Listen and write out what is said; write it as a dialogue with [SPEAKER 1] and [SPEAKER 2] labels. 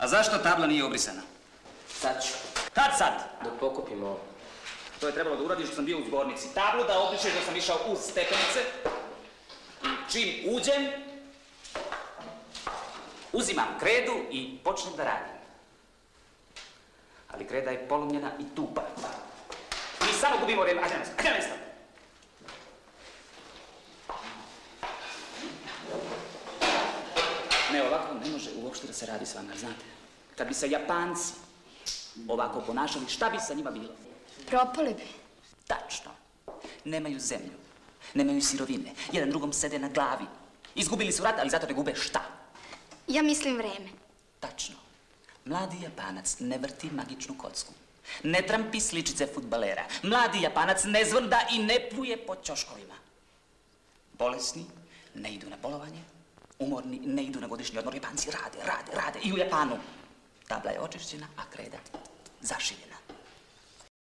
[SPEAKER 1] A zašto tabla nije obrisana?
[SPEAKER 2] Sad ću.
[SPEAKER 1] Kad sad?
[SPEAKER 2] Dok pokupim ovo.
[SPEAKER 1] To je trebalo da uradiš što sam bio u zbornici. Tablu da obrišeš da sam išao uz stepenice. I čim uđem, uzimam kredu i počnem da radim. Ali kreda je polomljena i tupa. Mi samo gubimo vrijeme. Ajde na mjesto. Ne, ovako ne može uopšte da se radi s vama, znate. Kad bi se Japanci ovako ponašali, šta bi sa njima bilo?
[SPEAKER 3] Propali bi.
[SPEAKER 1] Tačno. Nemaju zemlju, nemaju sirovine, jedan drugom sede na glavi. Izgubili su rat, ali zato ne gube šta?
[SPEAKER 3] Ja mislim vreme.
[SPEAKER 1] Tačno. Mladi Japanac ne vrti magičnu kocku. Ne trampi sličice fudbalera. Mladi Japanac ne zvrda i ne pljuje po ćoškovima. Bolesni ne idu na bolovanje. Umorni ne idu na godišnji odmor. Japanci rade. I u Japanu tabla je očišćena, a kreda zašita.